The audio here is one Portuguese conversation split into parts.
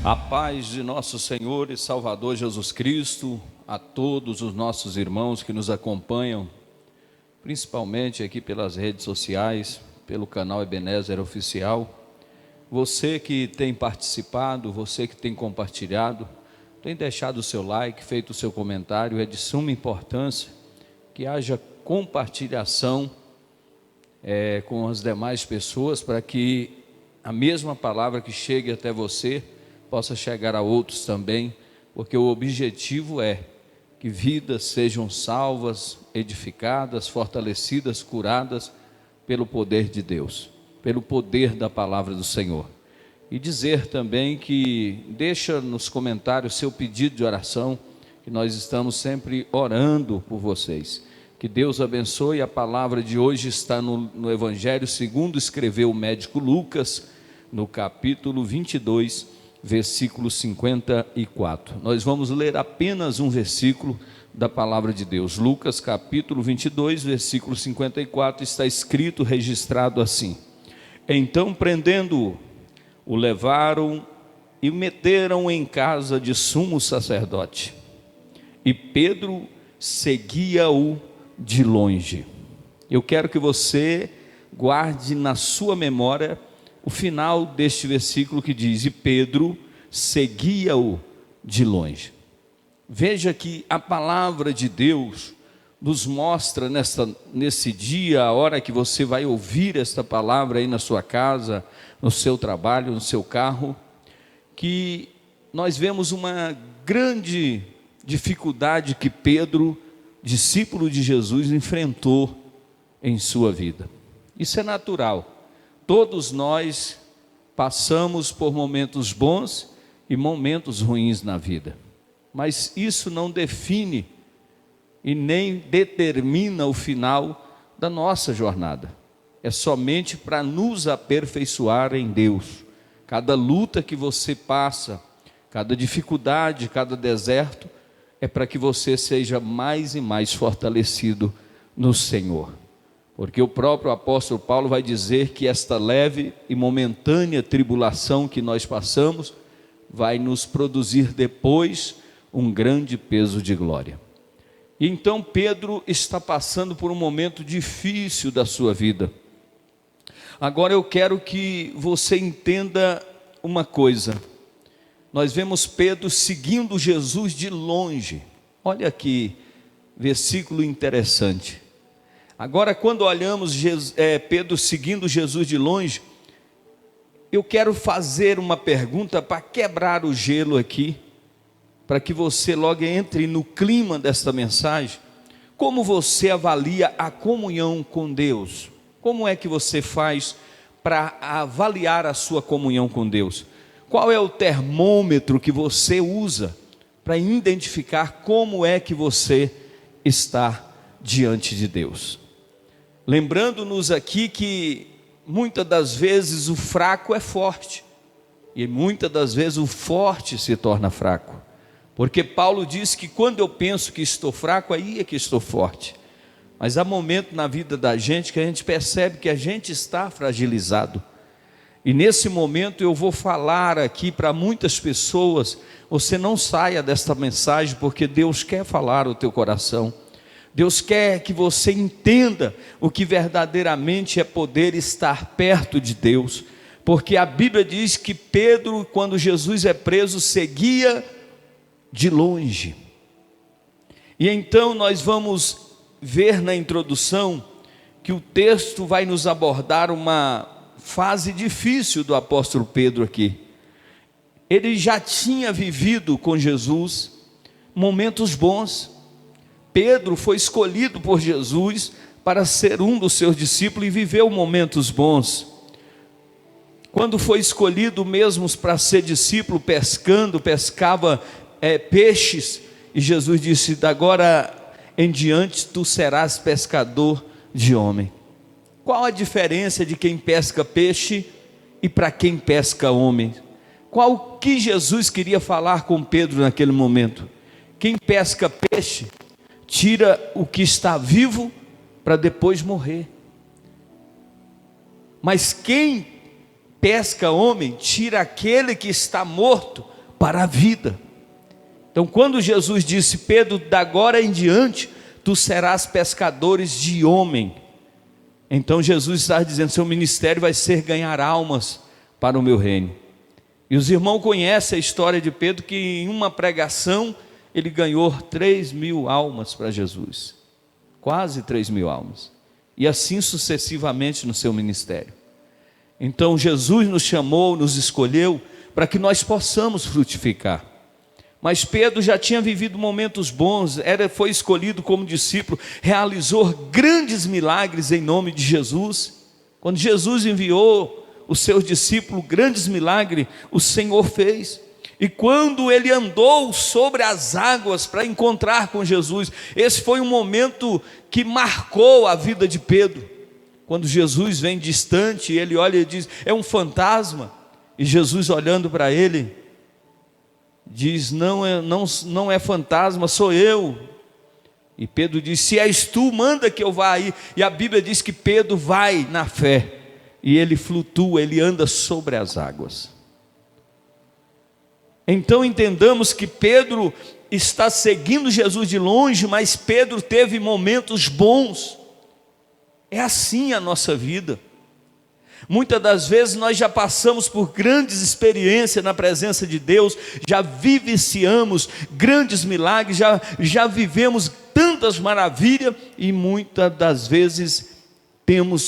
A paz de nosso Senhor e Salvador Jesus Cristo, a todos os nossos irmãos que nos acompanham, principalmente aqui pelas redes sociais, pelo canal Ebenezer Oficial, você que tem participado, você que tem compartilhado, tem deixado o seu like, feito o seu comentário, é de suma importância que haja compartilhação com as demais pessoas, para que a mesma palavra que chegue até você possa chegar a outros também, porque o objetivo é que vidas sejam salvas, edificadas, fortalecidas, curadas pelo poder de Deus, pelo poder da palavra do Senhor. E dizer também que deixa nos comentários seu pedido de oração, que nós estamos sempre orando por vocês. Que Deus abençoe. A palavra de hoje está no Evangelho segundo escreveu o médico Lucas, no capítulo 22, versículo 54. Nós vamos ler apenas um versículo da palavra de Deus. Lucas capítulo 22, versículo 54, está escrito, registrado assim: Então, prendendo-o, o levaram e o meteram em casa de sumo sacerdote. E Pedro seguia-o de longe. Eu quero que você guarde na sua memória o final deste versículo que diz: e Pedro seguia-o de longe. Veja que a palavra de Deus nos mostra nesse dia, a hora que você vai ouvir esta palavra aí na sua casa, no seu trabalho, no seu carro, que nós vemos uma grande dificuldade que Pedro, discípulo de Jesus, enfrentou em sua vida. Isso é natural. Todos nós passamos por momentos bons e momentos ruins na vida, mas isso não define e nem determina o final da nossa jornada. É somente para nos aperfeiçoar em Deus. Cada luta que você passa, cada dificuldade, cada deserto, é para que você seja mais e mais fortalecido no Senhor. Porque o próprio apóstolo Paulo vai dizer que esta leve e momentânea tribulação que nós passamos vai nos produzir depois um grande peso de glória. E então Pedro está passando por um momento difícil da sua vida. Agora eu quero que você entenda uma coisa. Nós vemos Pedro seguindo Jesus de longe. Olha que versículo interessante. Agora, quando olhamos Pedro seguindo Jesus de longe, eu quero fazer uma pergunta para quebrar o gelo aqui, para que você logo entre no clima desta mensagem. Como você avalia a comunhão com Deus? Como é que você faz para avaliar a sua comunhão com Deus? Qual é o termômetro que você usa para identificar como é que você está diante de Deus? Lembrando-nos aqui que muitas das vezes o fraco é forte, e muitas das vezes o forte se torna fraco, porque Paulo diz que quando eu penso que estou fraco, aí é que estou forte. Mas há momento na vida da gente que a gente percebe que a gente está fragilizado, e nesse momento eu vou falar aqui para muitas pessoas. Você não saia desta mensagem, porque Deus quer falar o teu coração. Deus quer que você entenda o que verdadeiramente é poder estar perto de Deus, porque a Bíblia diz que Pedro, quando Jesus é preso, seguia de longe. E então nós vamos ver na introdução que o texto vai nos abordar uma fase difícil do apóstolo Pedro aqui. Ele já tinha vivido com Jesus momentos bons. Pedro foi escolhido por Jesus para ser um dos seus discípulos e viveu momentos bons. Quando foi escolhido mesmo para ser discípulo, pescava peixes, e Jesus disse: da agora em diante tu serás pescador de homem. Qual a diferença de quem pesca peixe e para quem pesca homem? Qual que Jesus queria falar com Pedro naquele momento? Quem pesca peixe tira o que está vivo para depois morrer. Mas quem pesca homem, tira aquele que está morto para a vida. Então, quando Jesus disse: Pedro, da agora em diante, tu serás pescadores de homem. Então Jesus está dizendo: seu ministério vai ser ganhar almas para o meu reino. E os irmãos conhecem a história de Pedro, que em uma pregação ele ganhou 3.000 almas para Jesus, quase 3.000 almas, e assim sucessivamente no seu ministério. Então Jesus nos chamou, nos escolheu para que nós possamos frutificar. Mas Pedro já tinha vivido momentos bons, foi escolhido como discípulo, realizou grandes milagres em nome de Jesus. Quando Jesus enviou os seus discípulos, grandes milagres o Senhor fez. E quando ele andou sobre as águas para encontrar com Jesus, esse foi um momento que marcou a vida de Pedro. Quando Jesus vem distante, ele olha e diz: é um fantasma. E Jesus, olhando para ele, diz: não é fantasma, sou eu. E Pedro diz: se és tu, manda que eu vá aí. E a Bíblia diz que Pedro vai na fé, e ele flutua, ele anda sobre as águas. Então entendamos que Pedro está seguindo Jesus de longe, mas Pedro teve momentos bons. É assim a nossa vida. Muitas das vezes nós já passamos por grandes experiências na presença de Deus, já vivenciamos grandes milagres, já vivemos tantas maravilhas, e muitas das vezes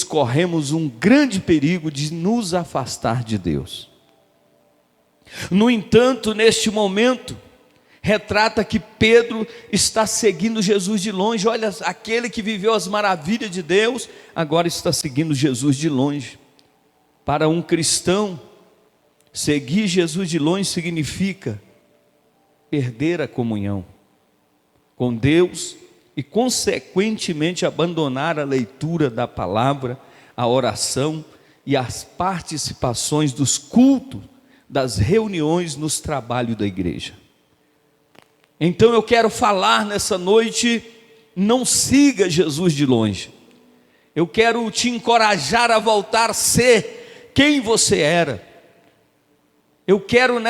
corremos um grande perigo de nos afastar de Deus. No entanto, neste momento, retrata que Pedro está seguindo Jesus de longe. Olha, aquele que viveu as maravilhas de Deus, agora está seguindo Jesus de longe. Para um cristão, seguir Jesus de longe significa perder a comunhão com Deus e, consequentemente, abandonar a leitura da palavra, a oração e as participações dos cultos, das reuniões nos trabalhos da igreja. Então eu quero falar nessa noite: não siga Jesus de longe. Eu quero te encorajar a voltar a ser quem você era. Eu quero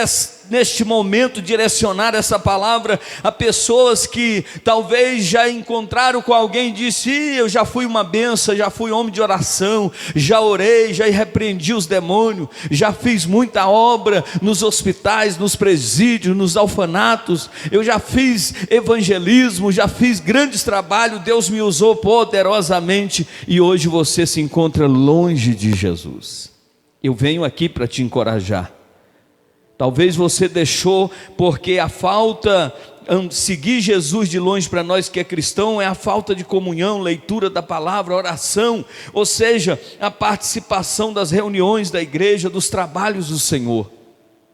neste momento direcionar essa palavra a pessoas que talvez já encontraram com alguém e disse: eu já fui uma benção, já fui homem de oração, já orei, já repreendi os demônios, já fiz muita obra nos hospitais, nos presídios, nos orfanatos, eu já fiz evangelismo, já fiz grandes trabalhos, Deus me usou poderosamente, e hoje você se encontra longe de Jesus. Eu venho aqui para te encorajar. Talvez você deixou porque a falta, seguir Jesus de longe para nós que é cristão, é a falta de comunhão, leitura da palavra, oração, ou seja, a participação das reuniões da igreja, dos trabalhos do Senhor.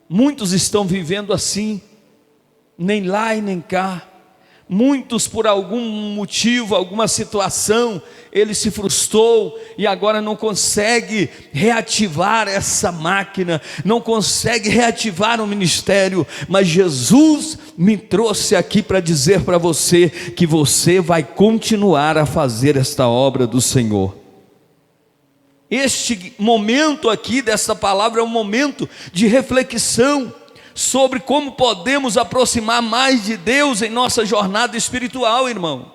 Muitos estão vivendo assim, nem lá e nem cá. Muitos, por algum motivo, alguma situação, ele se frustrou e agora não consegue reativar essa máquina, não consegue reativar o ministério. Mas Jesus me trouxe aqui para dizer para você que você vai continuar a fazer esta obra do Senhor. Este momento aqui dessa palavra é um momento de reflexão sobre como podemos aproximar mais de Deus em nossa jornada espiritual, irmão,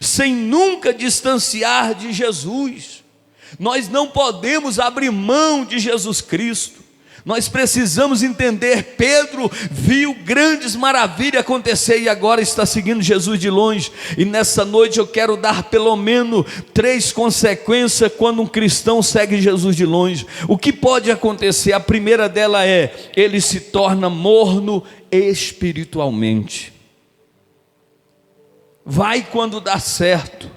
sem nunca distanciar de Jesus. Nós não podemos abrir mão de Jesus Cristo. Nós precisamos entender: Pedro viu grandes maravilhas acontecer e agora está seguindo Jesus de longe. E nessa noite eu quero dar pelo menos 3 consequências quando um cristão segue Jesus de longe. O que pode acontecer? A primeira dela é: ele se torna morno espiritualmente. Vai quando dá certo,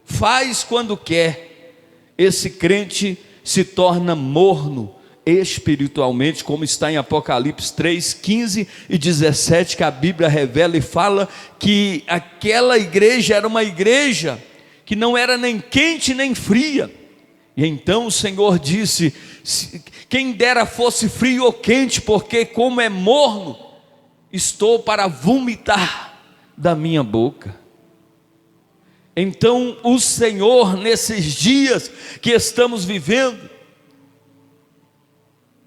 faz quando quer. Esse crente se torna morno espiritualmente, como está em Apocalipse 3, 15 e 17, que a Bíblia revela e fala que aquela igreja era uma igreja que não era nem quente nem fria. E então o Senhor disse: quem dera fosse frio ou quente, porque como é morno, estou para vomitar da minha boca. Então o Senhor, nesses dias que estamos vivendo,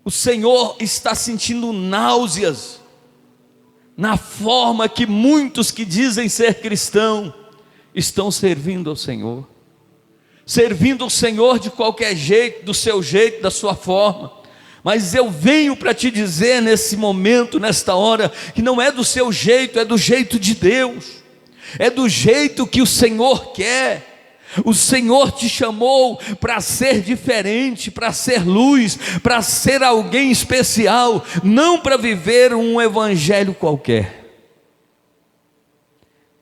O Senhor está sentindo náuseas na forma que muitos que dizem ser cristão estão servindo ao Senhor. Servindo ao Senhor de qualquer jeito, do seu jeito, da sua forma. Mas eu venho para te dizer nesse momento, nesta hora, que não é do seu jeito, é do jeito de Deus. É do jeito que o Senhor quer. O Senhor te chamou para ser diferente, para ser luz, para ser alguém especial, não para viver um evangelho qualquer.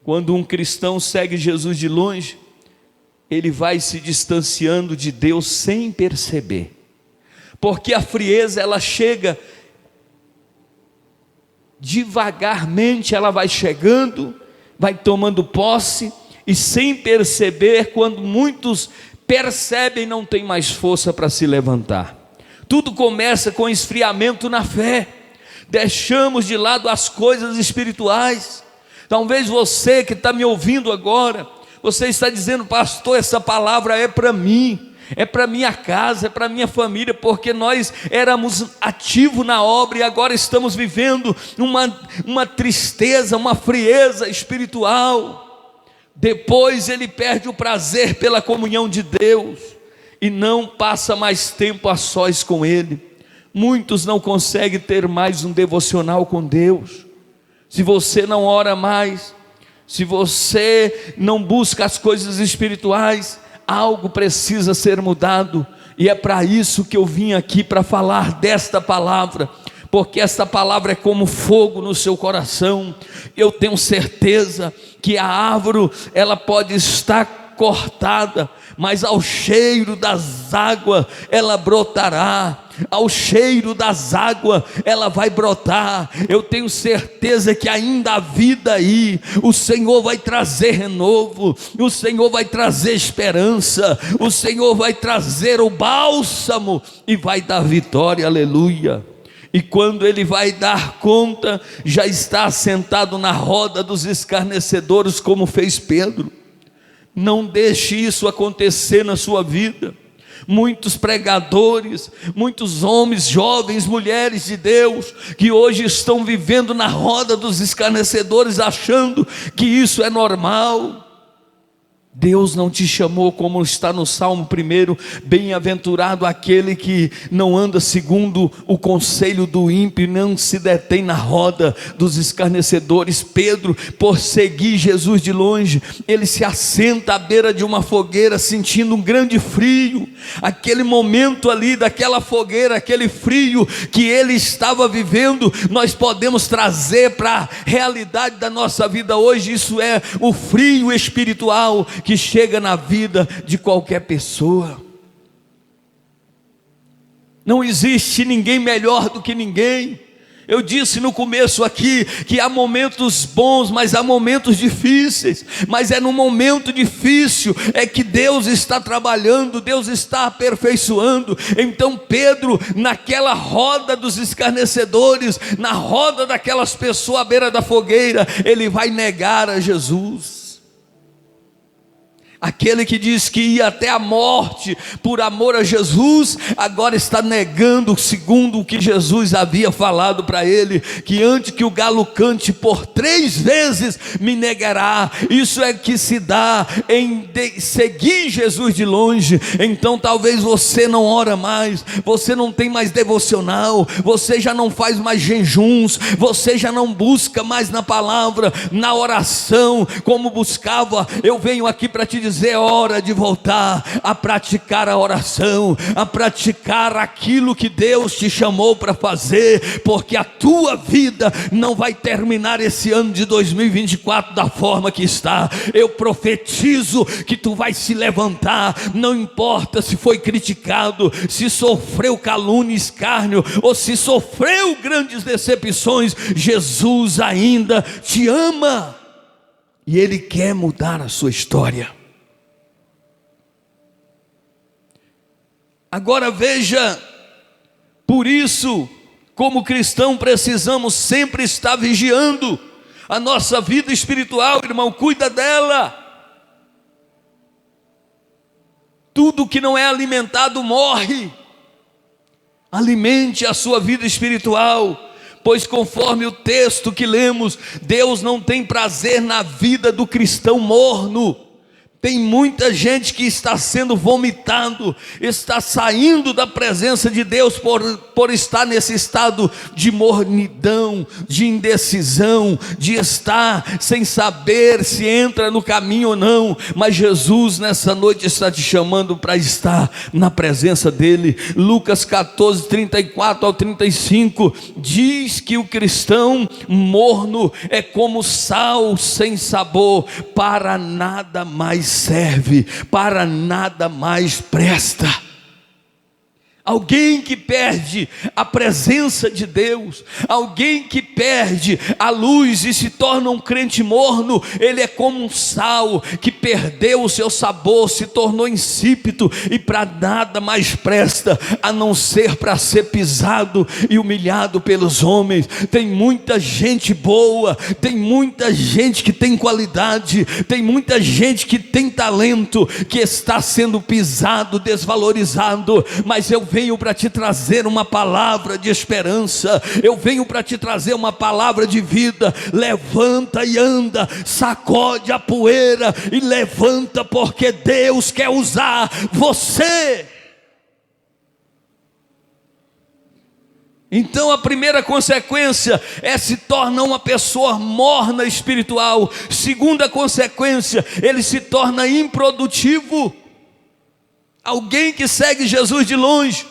Quando um cristão segue Jesus de longe, ele vai se distanciando de Deus sem perceber, porque a frieza ela chega devagarmente, ela vai chegando, vai tomando posse, e sem perceber, quando muitos percebem, não tem mais força para se levantar. Tudo começa com esfriamento na fé, deixamos de lado as coisas espirituais. Talvez você que está me ouvindo agora, você está dizendo: pastor, essa palavra é para mim, é para minha casa, é para minha família, porque nós éramos ativos na obra e agora estamos vivendo uma tristeza, uma frieza espiritual. Depois ele perde o prazer pela comunhão de Deus e não passa mais tempo a sós com Ele. Muitos não conseguem ter mais um devocional com Deus. Se você não ora mais, se você não busca as coisas espirituais, algo precisa ser mudado. E é para isso que eu vim aqui, para falar desta palavra, porque esta palavra é como fogo no seu coração. Eu tenho certeza que a árvore ela pode estar cortada, mas ao cheiro das águas ela brotará. Ao cheiro das águas ela vai brotar. Eu tenho certeza que ainda há vida aí. O Senhor vai trazer renovo, o Senhor vai trazer esperança, o Senhor vai trazer o bálsamo e vai dar vitória, aleluia. E quando ele vai dar conta, já está sentado na roda dos escarnecedores, como fez Pedro. Não deixe isso acontecer na sua vida. Muitos pregadores, muitos homens, jovens, mulheres de Deus, que hoje estão vivendo na roda dos escarnecedores, achando que isso é normal. Deus não te chamou, como está no Salmo 1, bem-aventurado aquele que não anda segundo o conselho do ímpio, não se detém na roda dos escarnecedores. Pedro, por seguir Jesus de longe, ele se assenta à beira de uma fogueira, sentindo um grande frio. Aquele momento ali daquela fogueira, aquele frio que ele estava vivendo, nós podemos trazer para a realidade da nossa vida hoje. Isso é o frio espiritual que chega na vida de qualquer pessoa. Não existe ninguém melhor do que ninguém. Eu disse no começo aqui que há momentos bons, mas há momentos difíceis. Mas é no momento difícil é que Deus está trabalhando, Deus está aperfeiçoando. Então Pedro, naquela roda dos escarnecedores, na roda daquelas pessoas à beira da fogueira, ele vai negar a Jesus. Aquele que diz que ia até a morte por amor a Jesus, agora está negando, segundo o que Jesus havia falado para ele, que antes que o galo cante, por 3 vezes me negará. Isso é que se dá em seguir Jesus de longe. Então talvez você não ora mais, você não tem mais devocional, você já não faz mais jejuns, você já não busca mais na palavra, na oração, como buscava. Eu venho aqui para te dizer: é hora de voltar a praticar a oração, a praticar aquilo que Deus te chamou para fazer, porque a tua vida não vai terminar esse ano de 2024 da forma que está. Eu profetizo que tu vai se levantar, não importa se foi criticado, se sofreu calúnia, escárnio, ou se sofreu grandes decepções, Jesus ainda te ama, e Ele quer mudar a sua história. Agora veja, por isso, como cristão, precisamos sempre estar vigiando a nossa vida espiritual, irmão, cuida dela. Tudo que não é alimentado morre. Alimente a sua vida espiritual, pois conforme o texto que lemos, Deus não tem prazer na vida do cristão morno. Tem muita gente que está sendo vomitado, está saindo da presença de Deus por estar nesse estado de mornidão, de indecisão, de estar sem saber se entra no caminho ou não. Mas Jesus nessa noite está te chamando para estar na presença dEle. Lucas 14, 34 ao 35 diz que o cristão morno é como sal sem sabor, para nada mais serve, para nada mais presta. Alguém que perde a presença de Deus, alguém que perde a luz e se torna um crente morno, ele é como um sal que perdeu o seu sabor, se tornou insípido e para nada mais presta, a não ser para ser pisado e humilhado pelos homens. Tem muita gente boa, tem muita gente que tem qualidade, tem muita gente que tem talento, que está sendo pisado, desvalorizado, mas eu venho para te trazer uma palavra de esperança, eu venho para te trazer uma palavra de vida. Levanta e anda, sacode a poeira e levanta, porque Deus quer usar você. Então a primeira consequência é se torna uma pessoa morna espiritual. Segunda consequência, ele se torna improdutivo. Alguém que segue Jesus de longe,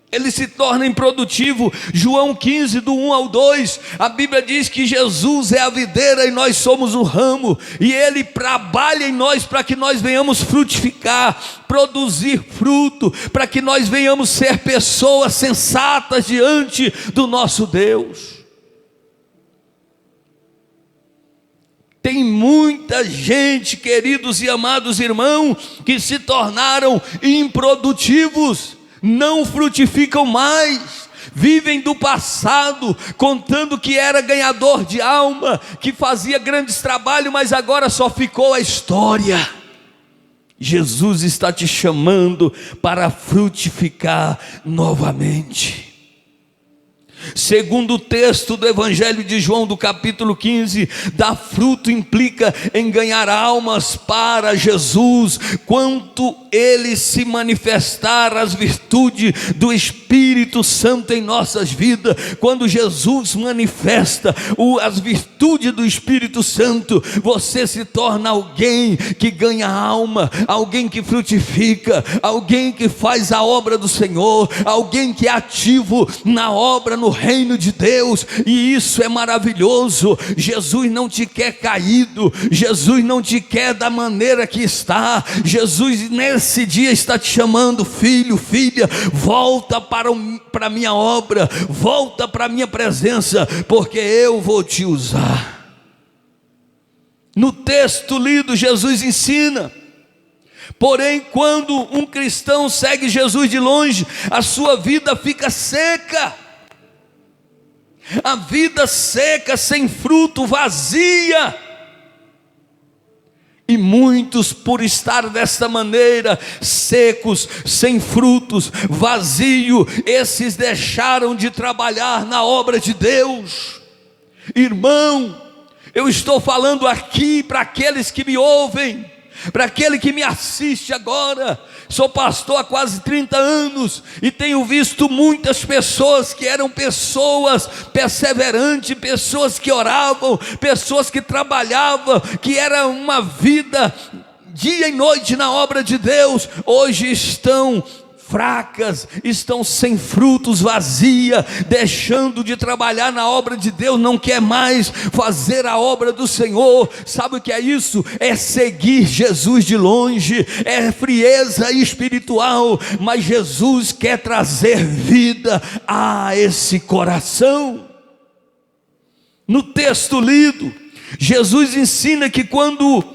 ele se torna improdutivo. João 15, do 1 ao 2, a Bíblia diz que Jesus é a videira e nós somos o ramo, e Ele trabalha em nós para que nós venhamos frutificar, produzir fruto, para que nós venhamos ser pessoas sensatas diante do nosso Deus. Tem muita gente, queridos e amados irmãos, que se tornaram improdutivos, não frutificam mais, vivem do passado, contando que era ganhador de alma, que fazia grandes trabalhos, mas agora só ficou a história. Jesus está te chamando para frutificar novamente. Segundo o texto do Evangelho de João, do capítulo 15, dar fruto implica em ganhar almas para Jesus. Quanto Ele se manifestar as virtudes do Espírito Santo em nossas vidas, quando Jesus manifesta as virtudes do Espírito Santo, você se torna alguém que ganha alma, alguém que frutifica, alguém que faz a obra do Senhor, alguém que é ativo na obra, no reino de Deus, e isso é maravilhoso. Jesus não te quer caído, Jesus não te quer da maneira que está. Jesus nesse dia está te chamando: filho, filha, volta para a minha obra, volta para a minha presença, porque eu vou te usar. No texto lido, Jesus ensina: porém, quando um cristão segue Jesus de longe, a sua vida fica seca. A vida seca, sem fruto, vazia. E muitos, por estar desta maneira, secos, sem frutos, vazio, esses deixaram de trabalhar na obra de Deus. Irmão, eu estou falando aqui para aqueles que me ouvem, para aquele que me assiste agora. Sou pastor há quase 30 anos e tenho visto muitas pessoas que eram pessoas perseverantes, pessoas que oravam, pessoas que trabalhavam, que era uma vida dia e noite na obra de Deus, hoje estão fracas, estão sem frutos, vazia, deixando de trabalhar na obra de Deus, não quer mais fazer a obra do Senhor. Sabe o que é isso? É seguir Jesus de longe, é frieza espiritual, mas Jesus quer trazer vida a esse coração. No texto lido, Jesus ensina que quando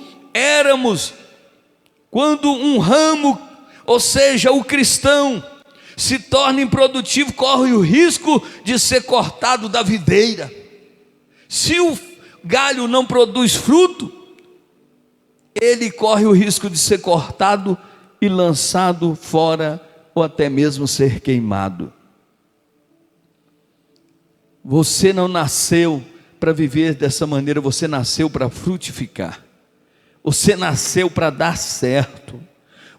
um ramo, ou seja, o cristão, se torna improdutivo, corre o risco de ser cortado da videira. Se o galho não produz fruto, ele corre o risco de ser cortado e lançado fora, ou até mesmo ser queimado. Você não nasceu para viver dessa maneira, você nasceu para frutificar. Você nasceu para dar certo.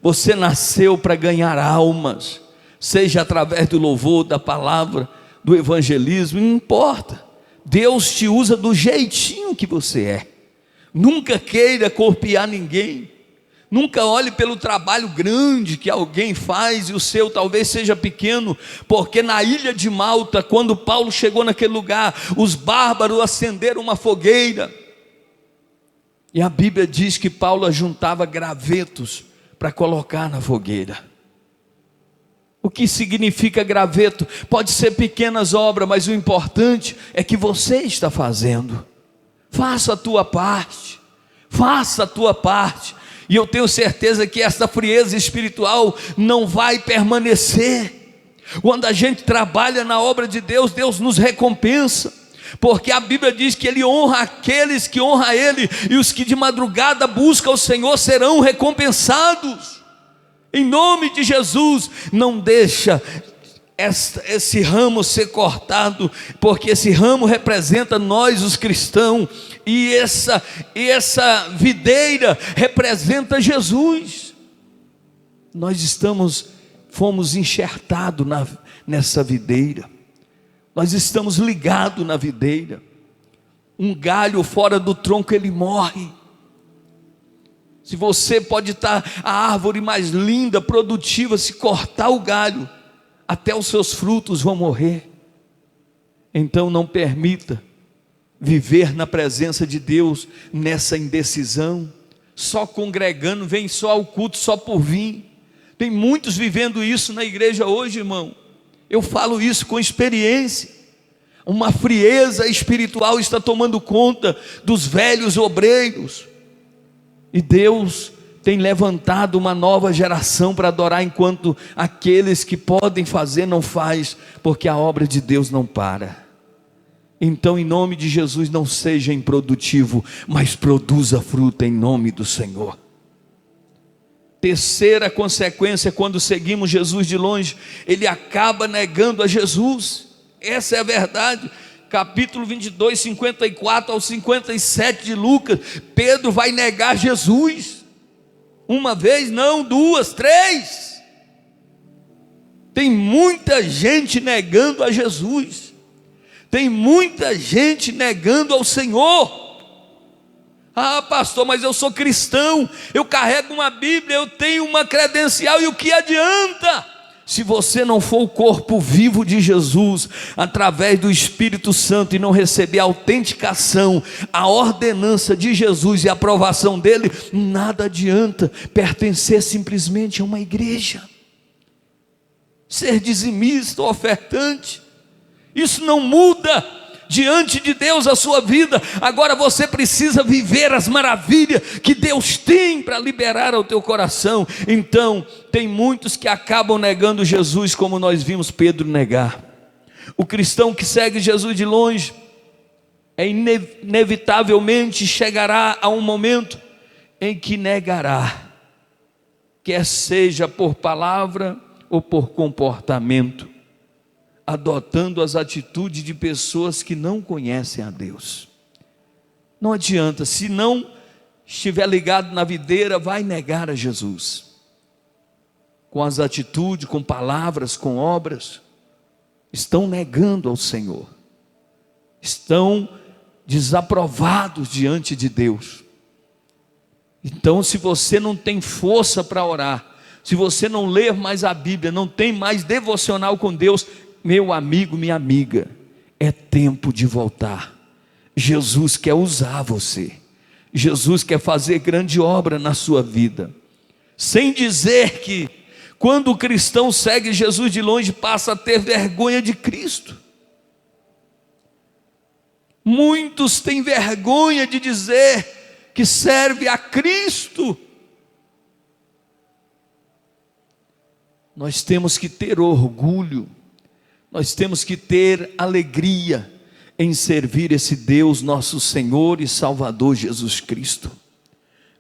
Você nasceu para ganhar almas, seja através do louvor, da palavra, do evangelismo, não importa. Deus te usa do jeitinho que você é. Nunca queira copiar ninguém. Nunca olhe pelo trabalho grande que alguém faz e o seu talvez seja pequeno, porque na ilha de Malta, quando Paulo chegou naquele lugar, os bárbaros acenderam uma fogueira, e a Bíblia diz que Paulo ajuntava gravetos para colocar na fogueira. O que significa graveto? Pode ser pequenas obras, mas o importante é que você está fazendo. Faça a tua parte, faça a tua parte. E eu tenho certeza que essa frieza espiritual não vai permanecer. Quando a gente trabalha na obra de Deus, Deus nos recompensa, porque a Bíblia diz que Ele honra aqueles que honram Ele, e os que de madrugada buscam o Senhor serão recompensados. Em nome de Jesus, não deixa esse ramo ser cortado, porque esse ramo representa nós os cristãos, e essa videira representa Jesus. Nós fomos enxertados nessa videira, nós estamos ligados na videira. Um galho fora do tronco ele morre. Se você pode estar a árvore mais linda, produtiva, se cortar o galho, até os seus frutos vão morrer. Então não permita viver na presença de Deus nessa indecisão, só congregando, vem só ao culto só por vir. Tem muitos vivendo isso na igreja hoje, irmão. Eu falo isso com experiência. Uma frieza espiritual está tomando conta dos velhos obreiros, e Deus tem levantado uma nova geração para adorar, enquanto aqueles que podem fazer não faz, porque a obra de Deus não para. Então, em nome de Jesus, não seja improdutivo, mas produza fruta em nome do Senhor. Terceira consequência, quando seguimos Jesus de longe, ele acaba negando a Jesus. Essa é a verdade. Capítulo 22, 54 ao 57 de Lucas, Pedro vai negar Jesus. Uma vez, não, duas, três. Tem muita gente negando a Jesus. Tem muita gente negando ao Senhor. Ah, pastor, mas eu sou cristão, eu carrego uma Bíblia, eu tenho uma credencial, e o que adianta? Se você não for o corpo vivo de Jesus, através do Espírito Santo, e não receber a autenticação, a ordenança de Jesus e a aprovação dele, nada adianta pertencer simplesmente a uma igreja, ser dizimista ou ofertante. Isso não muda diante de Deus a sua vida. Agora você precisa viver as maravilhas que Deus tem para liberar ao teu coração. Então tem muitos que acabam negando Jesus, como nós vimos Pedro negar. O cristão que segue Jesus de longe inevitavelmente chegará a um momento em que negará, quer seja por palavra ou por comportamento, adotando as atitudes de pessoas que não conhecem a Deus. Não adianta, se não estiver ligado na videira, vai negar a Jesus, com as atitudes, com palavras, com obras. Estão negando ao Senhor, estão desaprovados diante de Deus. Então, se você não tem força para orar, se você não ler mais a Bíblia, não tem mais devocional com Deus, meu amigo, minha amiga, é tempo de voltar. Jesus quer usar você, Jesus quer fazer grande obra na sua vida. Sem dizer que quando o cristão segue Jesus de longe, passa a ter vergonha de Cristo. Muitos têm vergonha de dizer que serve a Cristo. Nós temos que ter orgulho, nós temos que ter alegria em servir esse Deus, nosso Senhor e Salvador Jesus Cristo.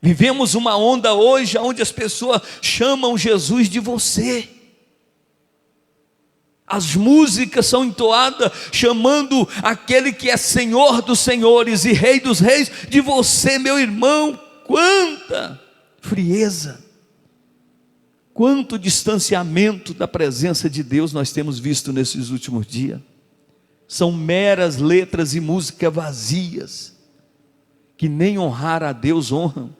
Vivemos uma onda hoje onde as pessoas chamam Jesus de você. As músicas são entoadas chamando aquele que é Senhor dos senhores e Rei dos reis de você, meu irmão. Quanta frieza, quanto distanciamento da presença de Deus nós temos visto nesses últimos dias. São meras letras e música vazias, que nem honrar a Deus honram.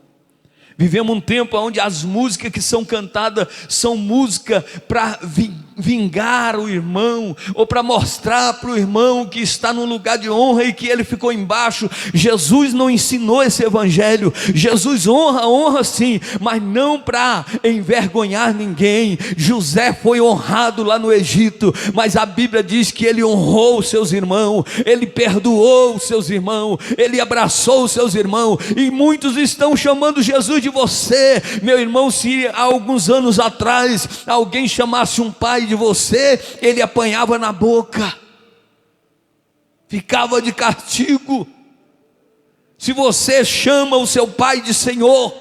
Vivemos um tempo onde as músicas que são cantadas são músicas para vingar o irmão, ou para mostrar para o irmão que está num lugar de honra e que ele ficou embaixo. Jesus não ensinou esse evangelho. Jesus honra sim, mas não para envergonhar ninguém. José foi honrado lá no Egito, mas a Bíblia diz que ele honrou os seus irmãos, ele perdoou os seus irmãos, ele abraçou os seus irmãos, e muitos estão chamando Jesus de você, meu irmão. Se há alguns anos atrás alguém chamasse um pai de você, ele apanhava na boca, ficava de castigo. Se você chama o seu pai de Senhor,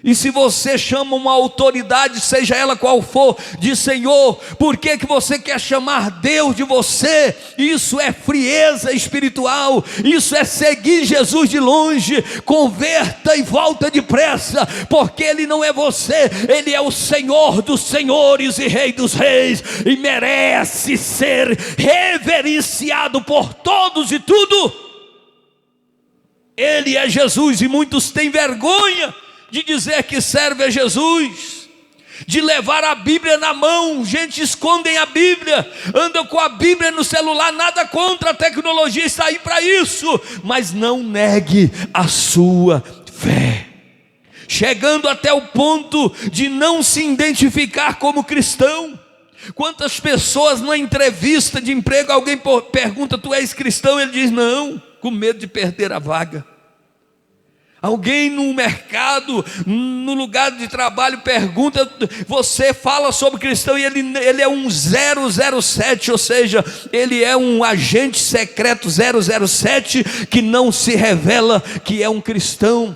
e se você chama uma autoridade, seja ela qual for, de Senhor, por que você quer chamar Deus de você? Isso é frieza espiritual, isso é seguir Jesus de longe. Converta e volta depressa, porque Ele não é você, Ele é o Senhor dos senhores e Rei dos reis, e merece ser reverenciado por todos e tudo. Ele é Jesus, e muitos têm vergonha de dizer que serve a Jesus, de levar a Bíblia na mão. Gente, escondem a Bíblia, andam com a Bíblia no celular. Nada contra a tecnologia, está aí para isso, mas não negue a sua fé, chegando até o ponto de não se identificar como cristão. Quantas pessoas na entrevista de emprego, alguém pergunta: tu és cristão? Ele diz não, com medo de perder a vaga. Alguém no mercado, no lugar de trabalho, pergunta: você fala sobre cristão? E ele é um 007, ou seja, ele é um agente secreto 007, que não se revela que é um cristão.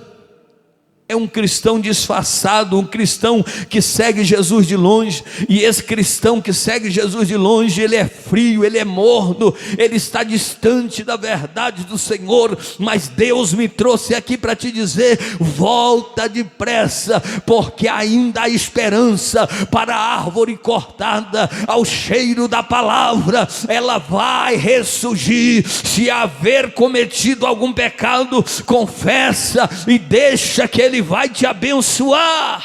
É um cristão disfarçado, um cristão que segue Jesus de longe. E esse cristão que segue Jesus de longe, ele é frio, ele é morno, ele está distante da verdade do Senhor. Mas Deus me trouxe aqui para te dizer: volta depressa, porque ainda há esperança para a árvore cortada. Ao cheiro da palavra, ela vai ressurgir. Se haver cometido algum pecado, confessa e deixa que Ele vai te abençoar.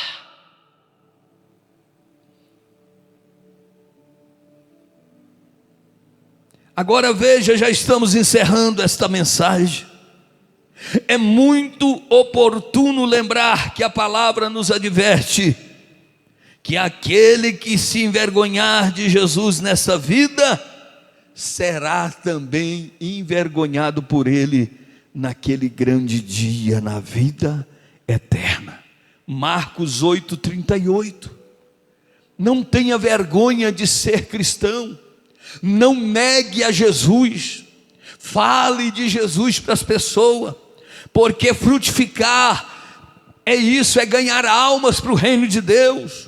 Agora veja, já estamos encerrando esta mensagem. É muito oportuno lembrar que a palavra nos adverte que aquele que se envergonhar de Jesus nessa vida será também envergonhado por Ele naquele grande dia, na vida eterna. Marcos 8:38. Não tenha vergonha de ser cristão, não negue a Jesus, fale de Jesus para as pessoas, porque frutificar é isso, é ganhar almas para o reino de Deus.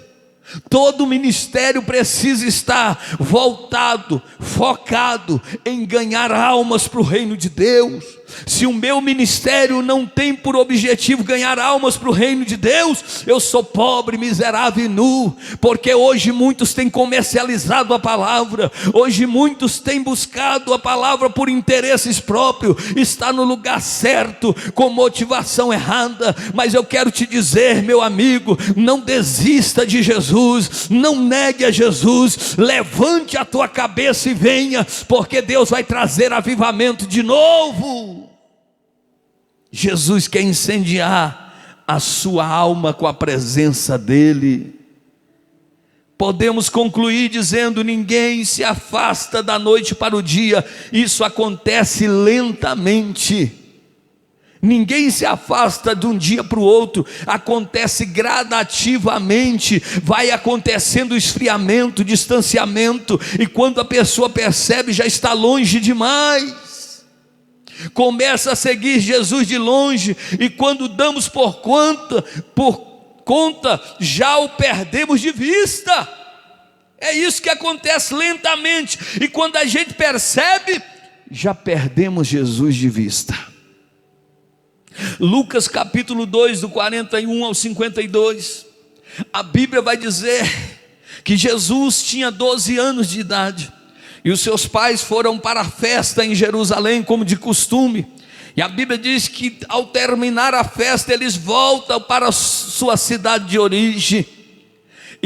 Todo ministério precisa estar voltado, focado em ganhar almas para o reino de Deus. Se o meu ministério não tem por objetivo ganhar almas para o reino de Deus, eu sou pobre, miserável e nu, porque hoje muitos têm comercializado a palavra, hoje muitos têm buscado a palavra por interesses próprios, está no lugar certo, com motivação errada. Mas eu quero te dizer, meu amigo, não desista de Jesus, não negue a Jesus, levante a tua cabeça e venha, porque Deus vai trazer avivamento de novo. Jesus quer incendiar a sua alma com a presença dEle. Podemos concluir dizendo: ninguém se afasta da noite para o dia, isso acontece lentamente. Ninguém se afasta de um dia para o outro, acontece gradativamente, vai acontecendo esfriamento, distanciamento, e quando a pessoa percebe, já está longe demais. Começa a seguir Jesus de longe, e quando damos por conta, já o perdemos de vista. É isso que acontece lentamente, e quando a gente percebe, já perdemos Jesus de vista. Lucas capítulo 2, do 41 ao 52, a Bíblia vai dizer que Jesus tinha 12 anos de idade, e os seus pais foram para a festa em Jerusalém, como de costume, e a Bíblia diz que ao terminar a festa, eles voltam para a sua cidade de origem,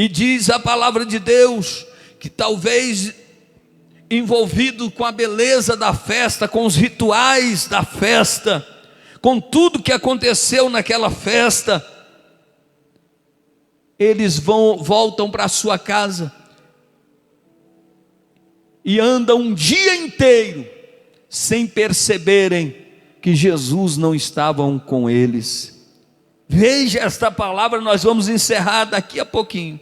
e diz a palavra de Deus, que talvez envolvido com a beleza da festa, com os rituais da festa, com tudo que aconteceu naquela festa, eles voltam para a sua casa, e andam um dia inteiro, sem perceberem que Jesus não estava com eles. Veja esta palavra, nós vamos encerrar daqui a pouquinho.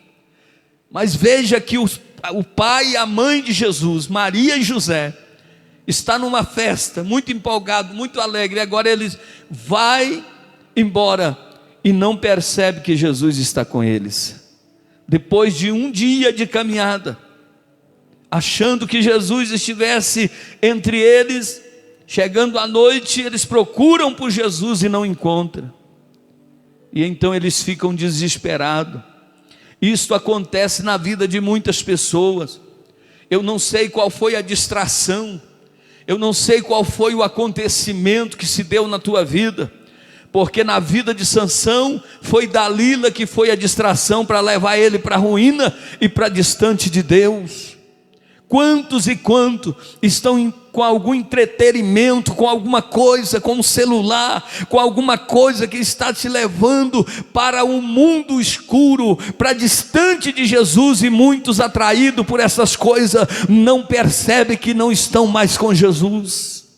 Mas veja que o pai e a mãe de Jesus, Maria e José, está numa festa, muito empolgado, muito alegre, e agora eles vai embora, e não percebe que Jesus está com eles. Depois de um dia de caminhada, achando que Jesus estivesse entre eles, chegando à noite, eles procuram por Jesus e não encontram, e então eles ficam desesperados. Isto acontece na vida de muitas pessoas. Eu não sei qual foi a distração, eu não sei qual foi o acontecimento que se deu na tua vida, porque na vida de Sansão, foi Dalila que foi a distração para levar ele para a ruína e para distante de Deus. Quantos e quantos estão com algum entretenimento, com alguma coisa, com um celular, com alguma coisa que está te levando para um mundo escuro, para distante de Jesus, e muitos atraídos por essas coisas, não percebem que não estão mais com Jesus.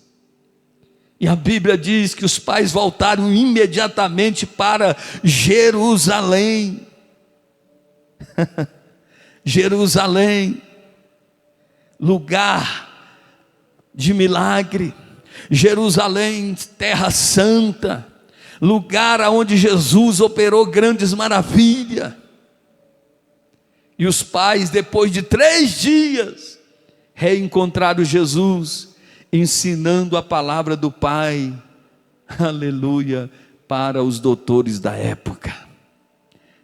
E a Bíblia diz que os pais voltaram imediatamente para Jerusalém. Jerusalém, lugar de milagre, Jerusalém, terra santa, lugar onde Jesus operou grandes maravilhas. E os pais, depois de 3 dias, reencontraram Jesus, ensinando a palavra do Pai, aleluia, para os doutores da época.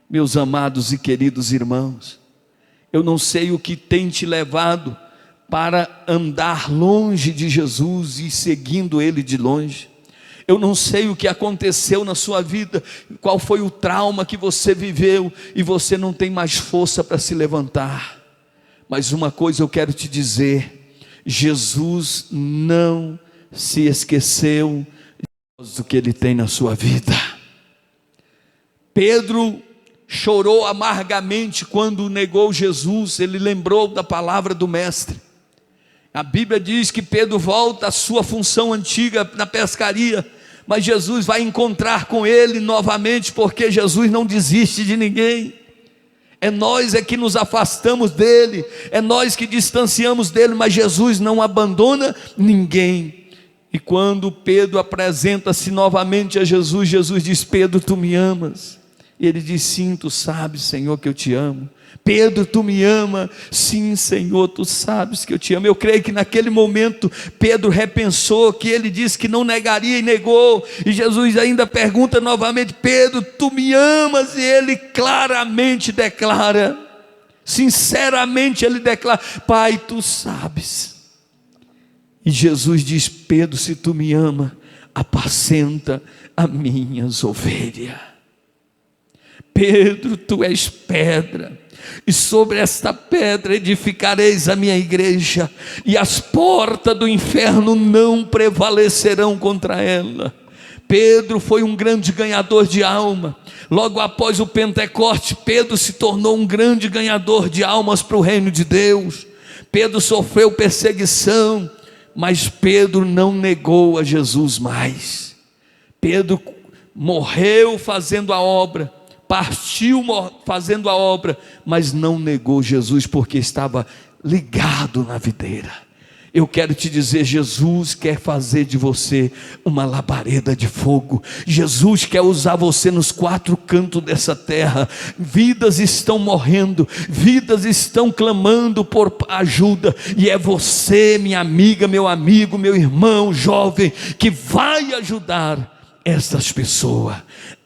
Meus amados e queridos irmãos, eu não sei o que tem te levado para andar longe de Jesus e seguindo Ele de longe. Eu não sei o que aconteceu na sua vida, qual foi o trauma que você viveu, e você não tem mais força para se levantar. Mas uma coisa eu quero te dizer: Jesus não se esqueceu do que Ele tem na sua vida. Pedro chorou amargamente quando negou Jesus. Ele lembrou da palavra do Mestre. A Bíblia diz que Pedro volta à sua função antiga na pescaria, mas Jesus vai encontrar com ele novamente, porque Jesus não desiste de ninguém. É nós que nos afastamos dele, é nós que distanciamos dele, mas Jesus não abandona ninguém. E quando Pedro apresenta-se novamente a Jesus, Jesus diz: Pedro, tu me amas? E ele diz: sim, tu sabes, Senhor, que eu te amo. Pedro, tu me ama? Sim, Senhor, tu sabes que eu te amo. Eu creio que naquele momento Pedro repensou, que ele disse que não negaria e negou, e Jesus ainda pergunta novamente: Pedro, tu me amas? E ele claramente declara, sinceramente ele declara: Pai, tu sabes. E Jesus diz: Pedro, se tu me ama, apacenta as minhas ovelhas. Pedro, tu és pedra, e sobre esta pedra edificareis a minha igreja, e as portas do inferno não prevalecerão contra ela. Pedro foi um grande ganhador de alma. Logo após o Pentecoste, Pedro se tornou um grande ganhador de almas para o reino de Deus. Pedro sofreu perseguição, mas Pedro não negou a Jesus mais. Pedro morreu fazendo a obra, partiu fazendo a obra, mas não negou Jesus, porque estava ligado na videira. Eu quero te dizer, Jesus quer fazer de você uma labareda de fogo. Jesus quer usar você nos quatro cantos dessa terra. Vidas estão morrendo, vidas estão clamando por ajuda, e é você, minha amiga, meu amigo, meu irmão jovem, que vai ajudar essas pessoas.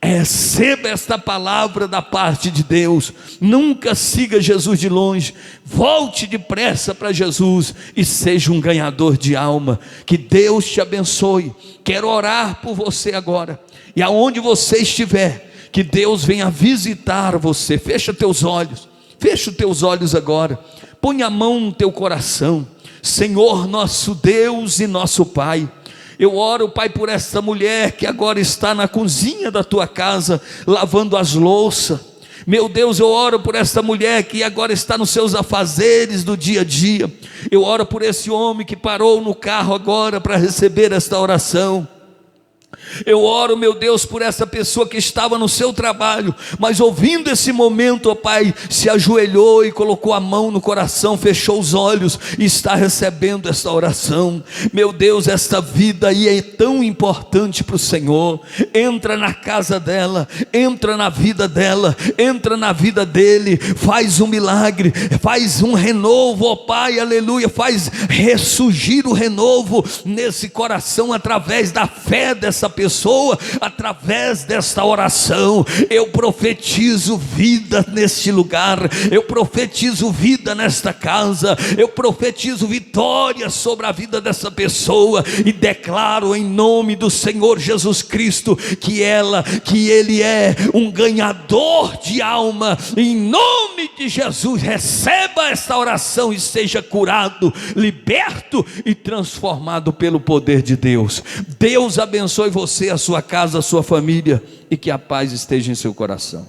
Receba esta palavra da parte de Deus. Nunca siga Jesus de longe, volte depressa para Jesus e seja um ganhador de alma. Que Deus te abençoe. Quero orar por você agora, e aonde você estiver, que Deus venha visitar você. Fecha teus olhos, fecha os teus olhos agora, põe a mão no teu coração. Senhor nosso Deus e nosso Pai, eu oro, Pai, por esta mulher que agora está na cozinha da tua casa, lavando as louças. Meu Deus, eu oro por esta mulher que agora está nos seus afazeres do dia a dia. Eu oro por esse homem que parou no carro agora para receber esta oração. Eu oro, meu Deus, por essa pessoa que estava no seu trabalho, mas ouvindo esse momento, ó Pai, se ajoelhou e colocou a mão no coração, fechou os olhos e está recebendo essa oração. Meu Deus, esta vida aí é tão importante para o Senhor. Entra na casa dela, entra na vida dela, entra na vida dele, faz um milagre, faz um renovo, ó Pai, aleluia, faz ressurgir o renovo nesse coração através da fé dessa pessoa, através desta oração. Eu profetizo vida neste lugar, eu profetizo vida nesta casa, eu profetizo vitória sobre a vida dessa pessoa, e declaro em nome do Senhor Jesus Cristo que ele é um ganhador de alma. Em nome de Jesus, receba esta oração e seja curado, liberto e transformado pelo poder de Deus. Deus abençoe você, a sua casa, a sua família, e que a paz esteja em seu coração.